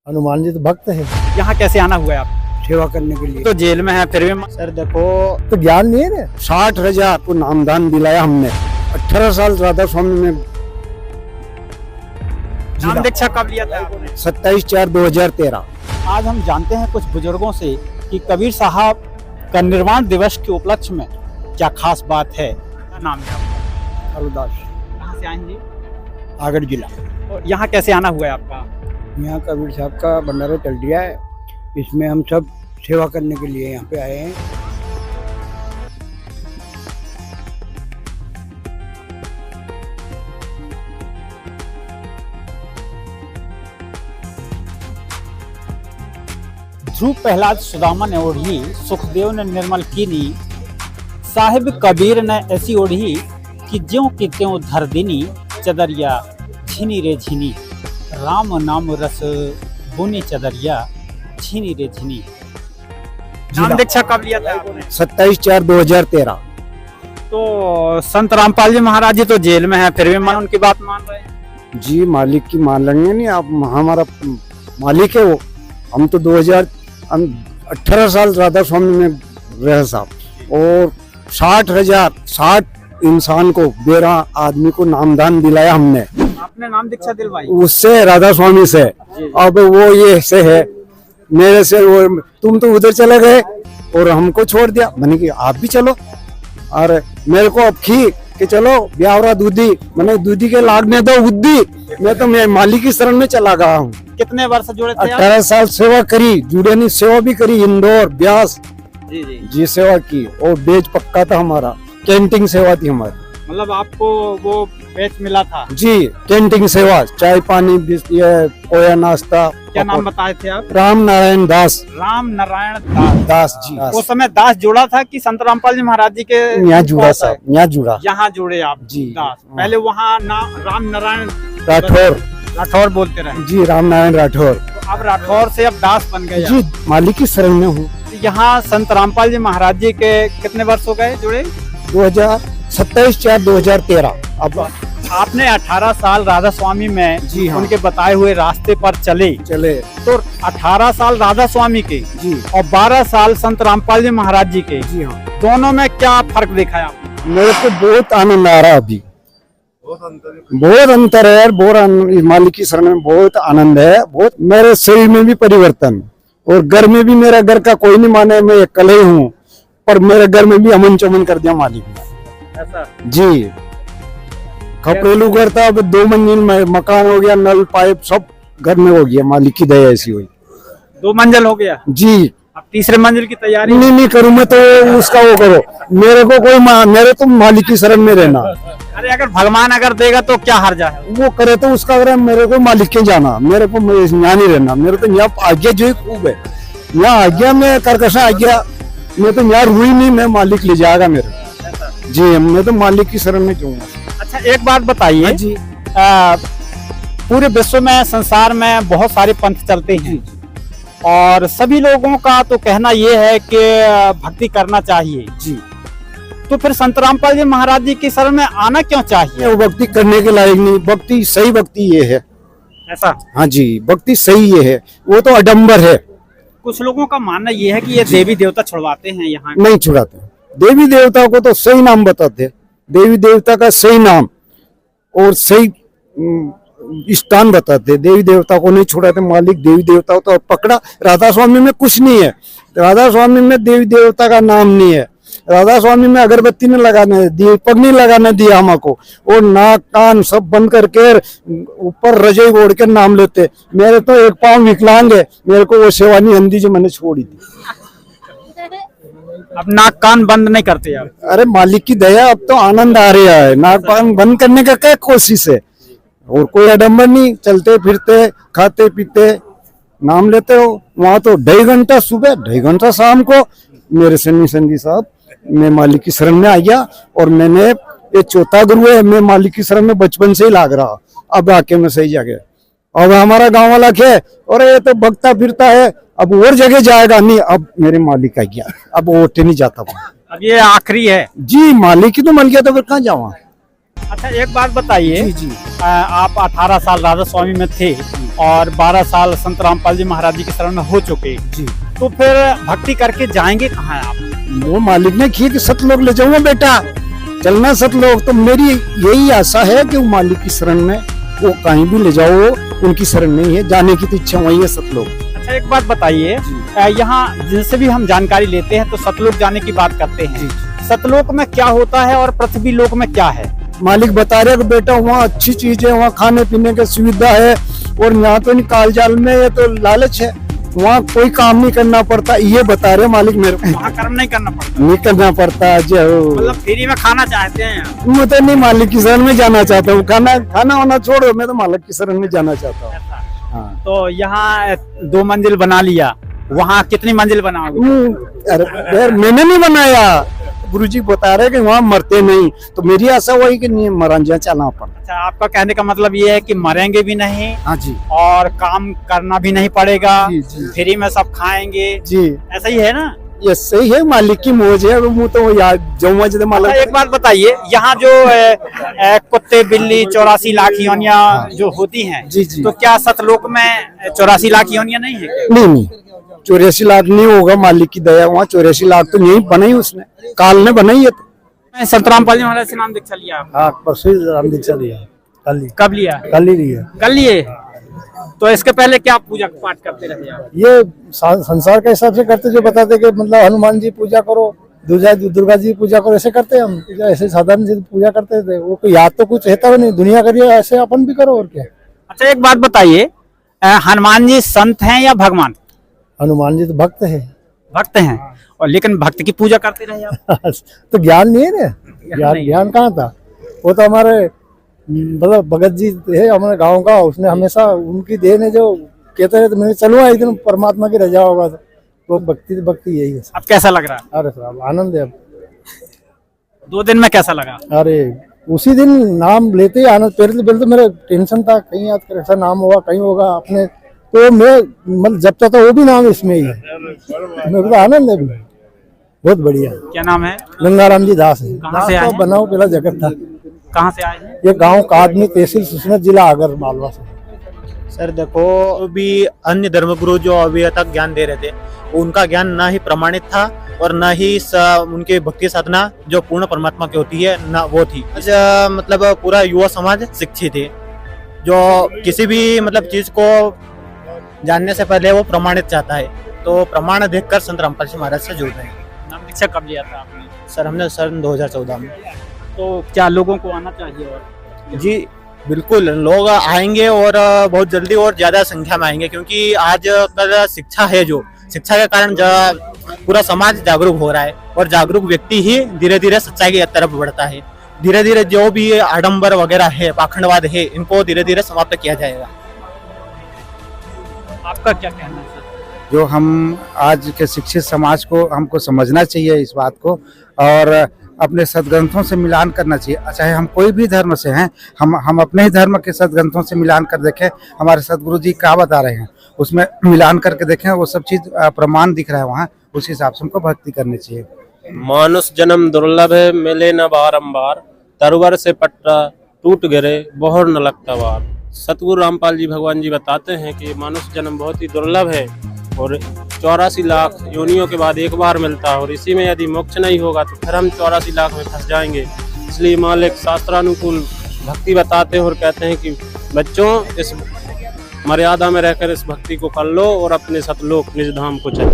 हनुमान जी तो भक्त है, यहाँ कैसे आना हुआ है आप? सेवा करने के लिए। तो जेल में है फिर भी सर देखो तो ज्ञान नहीं है ना। 60,000 को नामदान दिलाया हमने। 18 साल राधा स्वामी में नाम दीक्षा कब लिया था आपने? 27/4/2013। आज हम जानते हैं कुछ बुजुर्गों से कि कबीर साहब का निर्वाण दिवस के उपलक्ष्य में क्या खास बात है। क्या नाम है आपका? अलदास, कहाँ से आए हैं जी? आगरा जिला। और यहाँ कैसे आना हुआ है आपका? यहाँ कबीर साहब का भंडारा चल दिया है, इसमें हम सब सेवा करने के लिए यहाँ पे आए हैं। ध्रुव प्रहलाद सुदामा ने ओढ़ी, सुखदेव ने निर्मल कीनी, साहिब कबीर ने ऐसी ओढ़ी कि ज्यों की त्यों धर दीनी, चदरिया झिनी रे झिनी, राम नाम रस बुनी चदरिया झिनी रे झिनी। नाम दीक्षा कब लिया था आपने? 27/4/2013। तो संत रामपाल जी महाराज जी तो जेल में है, फिर भी मन उनकी बात मान रहे हैं। जी मालिक की मान लेंगे नहीं आप, हमारा मालिक है वो। हम तो 2018 साल राधा स्वामी में रहे साहब, और 60 इंसान को, 12 आदमी को नामदान दिलाया हमने। आपने नाम दीक्षा दिलवाई उससे, राधा स्वामी से। अब वो ये से है मेरे से, वो तुम तो उधर चले गए और हमको छोड़ दिया। मैंने कि आप भी चलो, और मेरे को अब खी कि चलो ब्यावरा दूधी, मैंने दूधी के लागने दो उद्दी। मैं तो मैं मालिक की शरण में चला गया हूँ। कितने वर्ष जुड़े थे? 18 साल सेवा करी, जुड़े नहीं सेवा भी करी, इंदौर ब्यास जी सेवा की। और बेच पक्का था हमारा, कैंटीन सेवा थी हमारी। मतलब आपको वो बैच मिला था? जी कैंटीन सेवा, चाय पानी, पोया नाश्ता। क्या नाम बताए थे आप? राम नारायण दास। राम नारायण दास। दास जी। उस समय दास जुड़ा था कि संत रामपाल जी महाराज जी के यहाँ जुड़ा साहब, यहाँ जुड़ा। यहाँ जुड़े आप जी दास। पहले वहाँ राम नारायण राठौर बोलते रहे जी, राम नारायण राठौर। तो अब राठौर से अब दास बन गए जी, मालिक की शरण में हूँ। यहाँ संत रामपाल जी महाराज जी के कितने वर्ष हो गए जुड़े? 27/4/2013। अब आपने 18 साल राधा स्वामी में जी हाँ, उनके बताए हुए रास्ते पर चले। तो 18 साल राधा स्वामी के जी और 12 साल संत रामपाल जी महाराज जी के जी हाँ, दोनों में क्या फर्क देखा है आपने? मेरे को बहुत आनंद आ रहा है अभी। बहुत अंतर है, बहुत मालिक की शरण में बहुत आनंद है। बहुत मेरे शरीर में भी परिवर्तन, और घर में भी, मेरा घर का कोई नहीं माने, मैं अकेले ही हूँ, पर मेरे घर में भी अमन चमन कर दिया मालिक ने। ऐसा जी, खपरेलू घर था, अब 2 मंजिल में मकान हो गया, नल पाइप सब घर में हो गया। मालिक की दया ऐसी हुई। 2 मंजिल हो गया जी। अब तीसरे मंजिल की तैयारी? नहीं करूँ मैं तो उसका वो करो, मेरे को कोई मेरे तो मालिक की शरण में रहना। अरे अगर भगवान अगर देगा तो क्या हर्जा है? वो करे तो उसका, अगर मेरे को मालिक के जाना, मेरे को यहाँ नहीं रहना। मेरे तो यहाँ आज्ञा जो खूब है, यहाँ आज्ञा में करकशा आज्ञा, मैं तो यहाँ रुई नहीं, मैं मालिक ले जाएगा मेरे। जी, मैं तो मालिक की शरण में जाऊंगा। अच्छा एक बात बताइए जी, पूरे विश्व में, संसार में बहुत सारे पंथ चलते हैं, और सभी लोगों का तो कहना ये है कि भक्ति करना चाहिए जी। तो फिर संत रामपाल जी महाराज जी की शरण में आना क्यों चाहिए? वो भक्ति करने के लायक नहीं, भक्ति सही भक्ति ये है। ऐसा? हाँ जी, भक्ति सही ये है, वो तो अडम्बर है। कुछ लोगों का मानना ये है कि ये देवी देवता छुड़वाते हैं यहाँ। नहीं छुड़ाते, देवी देवता को तो सही नाम बताते, देवी देवता का सही नाम और सही स्थान बताते, देवी देवता को नहीं छुड़ाते। मालिक देवी देवता को तो पकड़ा। राधा स्वामी में कुछ नहीं है, राधा स्वामी में देवी देवता का नाम नहीं है। राधा स्वामी में अगरबत्ती नहीं लगाने दी, पग नहीं लगाने दिया हमको, और नाक कान सब बंद करके ऊपर रजाई ओढ़ के नाम लेते। मेरे तो एक पाँव विकलांग है, मेरे को वो सेवा नहीं आंदी जो मैंने छोड़ी थी। अब नाक कान बंद नहीं करते आप? अरे मालिक की दया, अब तो आनंद आ रहा है। नाक कान बंद करने का क्या कोशिश है, और कोई आडम्बर नहीं। चलते फिरते, खाते पीते, नाम लेते हो। वहाँ तो 2.5 घंटा सुबह, 2.5 घंटा शाम को। मेरे संधी साहब, मैं मालिक की शरण में आ गया, और मैंने ये 4था गुरु है। मैं मालिक की शरण में बचपन से ही लाग रहा, अब आके मैं सही जगह। अब हमारा गांव वाला क्या, और ये तो भगता फिरता है, अब और जगह जाएगा नहीं। अब मेरे मालिक आ गया, अब ओटे नहीं जाता। अब ये आखिरी है जी, मालिक ही तो मिल गया तो फिर कहाँ जाऊँ। अच्छा एक बात बताइए, जी। आप 18 साल राधा स्वामी में थे, और 12 साल संत रामपाल जी महाराज जी के शरण में हो चुके, जी। तो फिर भक्ति करके जाएंगे कहाँ आप? वो मालिक ने किए कि सतलोक ले जाऊंगा बेटा, चलना सतलोक। तो मेरी यही आशा है कि वो मालिक की शरण में, वो कहीं भी ले जाओ, उनकी शरण नहीं है, जाने की तो इच्छा वही है सतलोक। अच्छा एक बात बताइए, यहाँ जिनसे भी हम जानकारी लेते हैं तो सतलोक जाने की बात करते हैं, सतलोक में क्या होता है और पृथ्वी लोक में क्या है? मालिक बता रहे कि बेटा वहाँ अच्छी चीज है, वहाँ खाने पीने की सुविधा है, और यहाँ तो नहीं, काल जाल में ये तो लालच है, वहाँ कोई काम नहीं करना पड़ता, ये बता रहे मालिक मेरे को। वहाँ कर्म नहीं करना पड़ता? नहीं करना पड़ता जो, मतलब फ्री में खाना चाहते हैं? मैं तो नहीं मालिक की शरण में जाना चाहता हूँ, खाना वाना छोड़ो, मैं तो मालिक की शरण में जाना चाहता हूँ। हाँ। तो यहाँ 2 मंजिल बना लिया, वहाँ कितनी मंजिल बनाओगे? अरे यार मैंने नहीं बनाया, गुरुजी बता रहे कि वहाँ मरते नहीं, तो मेरी आशा वही कि नहीं मरंजा चलना पड़ता। अच्छा आपका कहने का मतलब ये है कि मरेंगे भी नहीं, हाँ जी, और काम करना भी नहीं पड़ेगा, जी, जी। फ्री में सब खाएंगे, जी ऐसा ही है ना? ये सही है, मालिक की मौज है, वो तो यार जो मौज अच्छा, मालिक। एक बात बताइए, यहाँ जो कुत्ते बिल्ली 84 लाख योनियां जो होती हैं, जी, जी। तो क्या सतलोक में 84 लाख योनियां नहीं है? नहीं 84 लाख नहीं होगा, मालिक की दया, वहाँ 84 लाख तो यही बनाई उसने, काल ने बनाई है। तो संत रामपाल जी महाराज से नाम दीक्षा लिया आप? हाँ परसों राम दीक्षा लिया, कब लिया? कल ही लिया। कल लिए? तो इसके पहले क्या पूजा पाठ करते रहे आप? ये संसार के हिसाब से करते, जो बताते कि मतलब हनुमान जी पूजा करो, दुर्गा जी पूजा करो, ऐसे करते हम, ऐसे साधारण जी पूजा करते थे। वो कोई याद तो कुछ रहता नहीं, दुनिया करिए ऐसे अपन भी करो, और क्या। अच्छा एक बात बताइए, हनुमान जी संत हैं या भगवान? हनुमान जी तो भक्त है। भक्त हैं, और लेकिन भक्त की पूजा करते रहे आप? तो ज्ञान नहीं है ना, ज्ञान कहाँ था? वो तो हमारे मतलब भगत जी है हमारे गांव का, उसने हमेशा उनकी देह ने जो कहते रहे, तो मैंने चलो एक दिन परमात्मा की रजा होगा, तो भक्ति यही है। अब कैसा लग रहा है? अरे साहब आनंद है अब। 2 दिन में कैसा लगा? अरे उसी दिन नाम लेते ही आनंद, पहले तो मेरा टेंशन था, कहीं याद कर ऐसा नाम होगा, कहीं होगा अपने, तो मैं मतलब जब तक वो भी नाम इसमें ही है, मेरे को आनंद है, बहुत बढ़िया। क्या नाम है? गंगाराम जी दास है। कहाँ से आए हैं? बनाओ पहला जगत था। कहाँ से आए हैं? ये गांव कादमी, तहसील सुसनेत, जिला आगर मालवा से। सर देखो, भी अन्य धर्मगुरु जो अभी तक ज्ञान दे रहे थे, उनका ज्ञान ना ही प्रमाणित था और ना ही उनके भक्ति साधना जो पूर्ण परमात्मा की होती है ना वो थी। आज मतलब पूरा युवा समाज शिक्षित है, जो किसी भी मतलब चीज को जानने से पहले वो प्रमाणित चाहता है, तो प्रमाण देखकर संत रामपाल जी महाराज से जुड़ रहे हैं। नाम दीक्षा कब लिया था आपने? सर हमने सन 2014 में। तो क्या लोगों को आना चाहिए? और जी बिल्कुल, लोग आएंगे और बहुत जल्दी और ज्यादा संख्या में आएंगे, क्योंकि आज कल शिक्षा है, जो शिक्षा के कारण पूरा समाज जागरूक हो रहा है, और जागरूक व्यक्ति ही धीरे धीरे सच्चाई की तरफ बढ़ता है। धीरे धीरे जो भी आडंबर वगैरह है, पाखंडवाद है, इनको धीरे धीरे समाप्त किया जाएगा। आपका क्या कहना है? जो हम आज के शिक्षित समाज को हमको समझना चाहिए इस बात को, और अपने सदग्रंथों से मिलान करना चाहिए। चाहे हम कोई भी धर्म से हैं, हम अपने ही धर्म के सदग्रंथों से मिलान कर देखें, हमारे सदगुरु जी क्या बता रहे हैं उसमें मिलान करके देखें, वो सब चीज प्रमाण दिख रहा है वहाँ, उस हिसाब से हमको भक्ति करनी चाहिए। मानुष जन्म दुर्लभ है, मिले न बारंबार, तरवर से पट्टा टूट गिरे, बहुर न लगता वार। सतगुरु रामपाल जी भगवान जी बताते हैं कि मानुष जन्म बहुत ही दुर्लभ है, और 84 लाख योनियों के बाद एक बार मिलता है, और इसी में यदि मोक्ष नहीं होगा तो फिर हम 84 लाख में फंस जाएंगे। इसलिए मालिक शास्त्रानुकूल भक्ति बताते हैं और कहते हैं कि बच्चों, इस मर्यादा में रहकर इस भक्ति को कर लो और अपने सतलोक निज धाम को चलो।